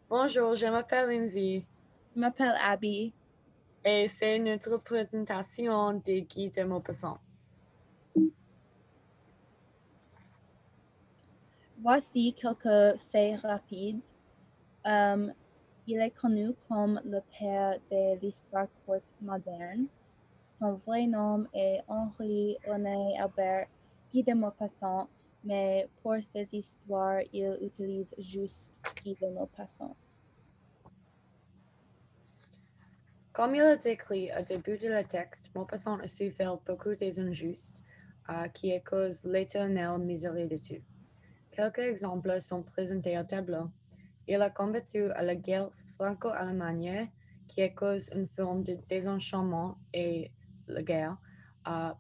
Bonjour, je m'appelle Lindsay Je m'appelle Abby. et c'est notre présentation des guides de Maupassant. Voici quelques faits rapides. Euh, il est connu comme le père de l'histoire courte moderne. Son vrai nom est Henri-René Albert Guy de Maupassant, mais pour ses histoires, il utilise juste Guy de Maupassant. Comme il est écrit au début de le texte, Maupassant a souffert beaucoup des injustes qui causent l'éternelle misère de tout. Quelques exemples sont présentés au tableau. Il a combattu à la guerre franco-allemande qui cause une forme de désenchantement et la guerre.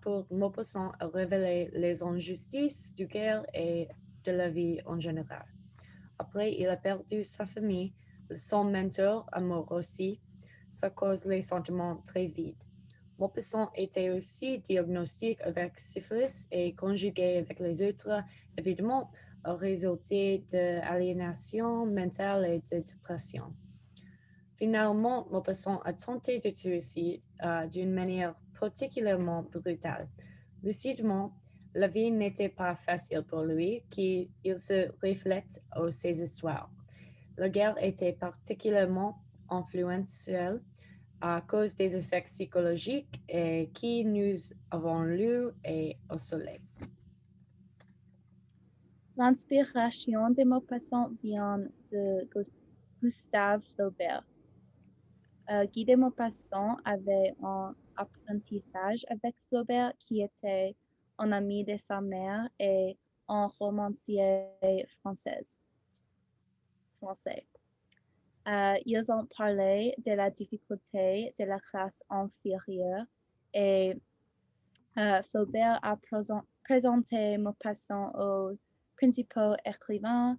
Pour Maupassant a révélé les injustices du guerre et de la vie en général. Après, il a perdu sa famille, son mentor amour aussi, ça cause les sentiments très vides. Maupassant était aussi diagnostiqué avec syphilis et conjugué avec les autres, évidemment, a résulté d'aliénation mentale et de dépression. Finalement, Maupassant a tenté de suicide d'une manière particulièrement brutale. Lucidement, la vie n'était pas facile pour lui, qu'il se reflète dans ses histoires. La guerre était particulièrement influentielle à cause des effets psychologiques et qui nous avons lus et au soleil. L'inspiration de Maupassant vient de Gustave Flaubert. Guy de Maupassant avait un apprentissage avec Flaubert qui était un ami de sa mère et un romancier français. Ils ont parlé de la difficulté de la classe inférieure et Flaubert a présenté Maupassant aux principaux écrivains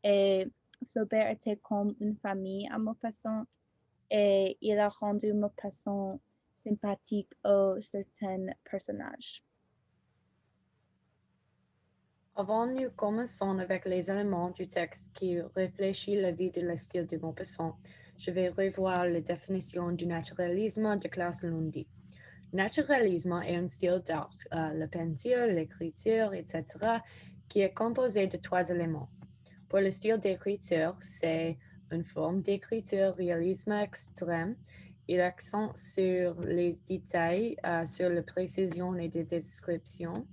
et Flaubert était comme une famille à Maupassant et il a rendu Maupassant sympathique aux certains personnages. Avant, nous commençons avec les éléments du texte qui réfléchit la vie de le style de Maupassant. Je vais revoir la définition du naturalisme de classe Lundi. Naturalisme est un style d'art, la peinture, l'écriture, etc., qui est composé de trois éléments. Pour le style d'écriture, c'est une forme d'écriture réalisme extrême. Il accent sur les détails, sur la précision et des descriptions,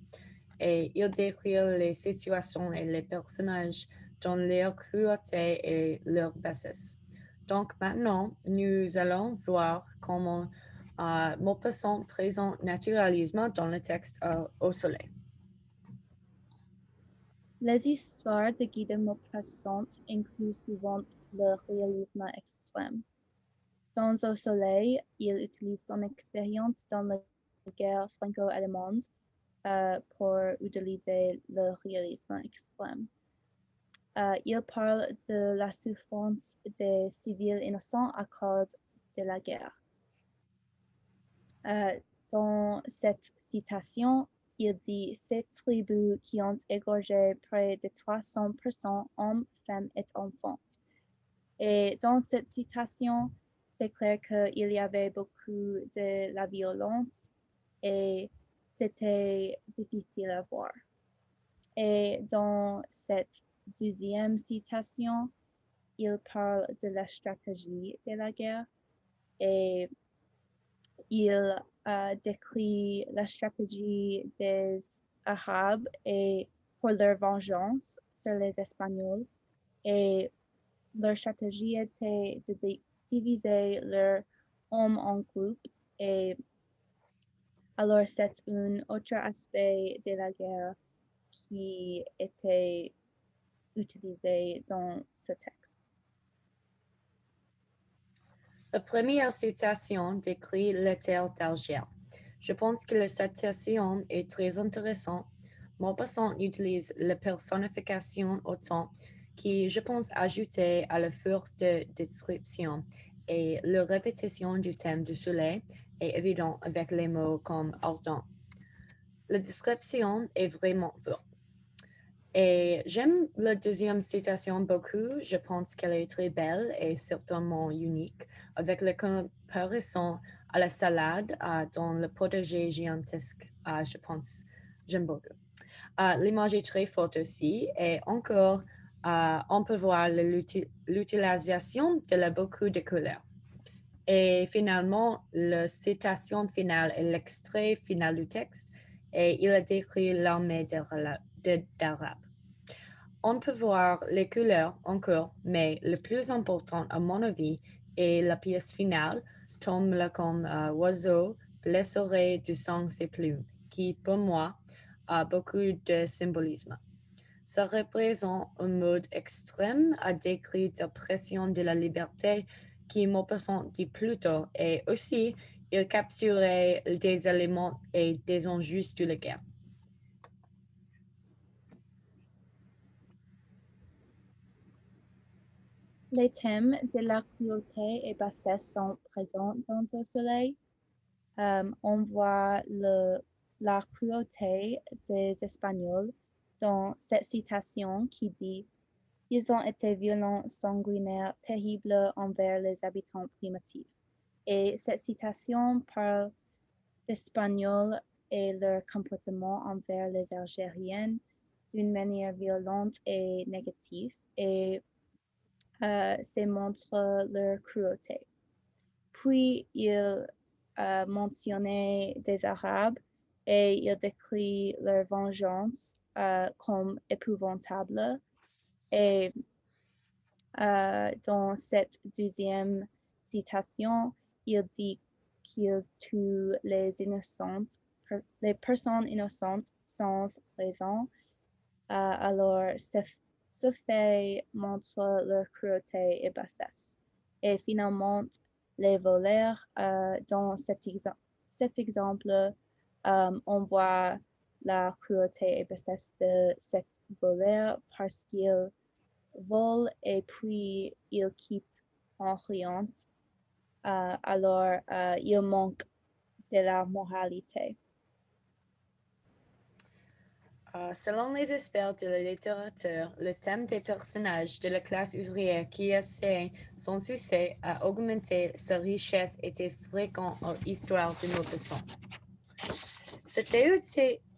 et il décrit les situations et les personnages dans leur cruauté et leur bassesse. Donc maintenant, nous allons voir comment Maupassant présente naturalisme dans le texte au soleil. Les histoires de Guy de Maupassant incluent souvent le réalisme extrême. Dans Au soleil, il utilise son expérience dans la guerre franco-allemande pour utiliser le réalisme extrême. Il parle de la souffrance des civils innocents à cause de la guerre. Euh, dans cette citation, il dit ces tribus qui ont égorgé près de 300 personnes, hommes, femmes et enfants. Et dans cette citation, c'est clair qu'il y avait beaucoup de la violence et c'était difficile à voir. Et dans cette deuxième citation, il parle de la stratégie de la guerre et il décrit la stratégie des Arabes et pour leur vengeance sur les Espagnols. Et leur stratégie était de diviser leurs hommes en groupes. Et alors c'est un autre aspect de la guerre qui était utilisé dans ce texte. La première citation décrit le terre d'Alger. Je pense que la citation est très intéressante. Maupassant utilise la personnification au temps qui, je pense, ajoutait à la force de description et la répétition du thème du soleil est évident avec les mots comme ardent. La description est vraiment forte. Et j'aime la deuxième citation beaucoup. Je pense qu'elle est très belle et certainement unique, avec la comparaison à la salade dans le potager gigantesque. Je pense, j'aime beaucoup. L'image est très forte aussi. Et encore, on peut voir l'utilisation de beaucoup de couleurs. Et finalement, la citation finale est l'extrait final du texte et il a décrit l'armée d'Arabes. On peut voir les couleurs encore, mais le plus important, à mon avis, est la pièce finale, tombe là comme oiseau, blesserait du sang ses plumes, qui, pour moi, a beaucoup de symbolisme. Ça représente un mode extrême à décrire la pression de la liberté qui Maupassant dit plus tôt, et aussi il capturait des éléments et des enjeux de la guerre. Les thèmes de la cruauté et bassesse sont présents dans Au Soleil. On voit la cruauté des Espagnols dans cette citation qui dit ils ont été violents, sanguinaires, terribles envers les habitants primitifs. Et cette citation parle d'Espagnols et leur comportement envers les Algériennes d'une manière violente et négative. Et c'est montre leur cruauté. Puis il mentionnait des Arabes et il décrit leur vengeance comme épouvantable. Et dans cette deuxième citation, il dit qu'ils tuent les personnes innocentes sans raison. Alors, ce fait montre leur cruauté et bassesse. Et finalement, les voleurs, dans cet exemple, on voit la cruauté et bassesse de cet voleur parce qu'il vole et puis il quitte en riant. Alors, il manque de la moralité. Selon les experts de la littérature, le thème des personnages de la classe ouvrière qui essaient son succès à augmenter sa richesse était fréquent dans l'histoire de Maupassant. C'était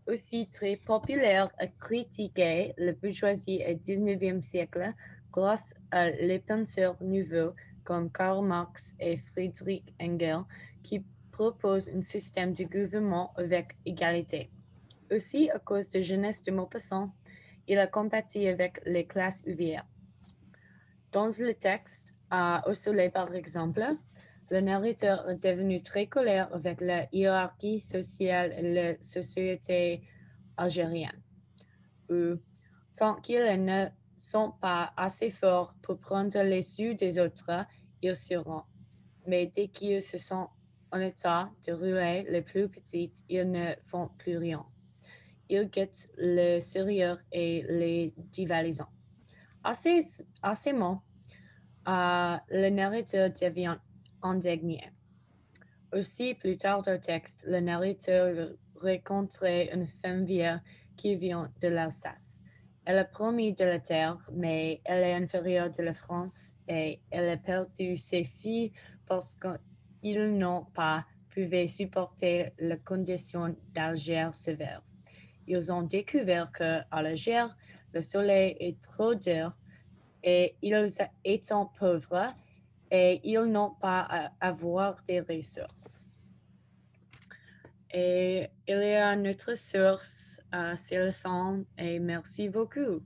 aussi très populaire à critiquer la bourgeoisie au XIXe siècle grâce à les penseurs nouveaux comme Karl Marx et Friedrich Engels qui proposent un système de gouvernement avec égalité. Aussi, à cause de jeunesse de Maupassant, il a combattu avec les classes ouvrières. Dans le texte, Au Soleil par exemple, le narrateur est devenu très colère avec la hiérarchie sociale et la société algérienne. Ou, tant qu'ils ne sont pas assez forts pour prendre les sous des autres, ils seront. Mais dès qu'ils se sont en état de rouler les plus petites, ils ne font plus rien. Ils guettent le sérieux et les rivalisants. Assez mots, le narrateur devient indigné. Aussi, plus tard dans le texte, le narrateur rencontrait une femme vieille qui vient de l'Alsace. Elle a promis de la terre, mais elle est inférieure de la France et elle a perdu ses filles parce qu'ils n'ont pas pu supporter les conditions d'Alger sévères. Ils ont découvert qu'à l'Alger, le soleil est trop dur et ils étant pauvres et ils n'ont pas à avoir des ressources. Et il y a une autre source, c'est le fond, et merci beaucoup.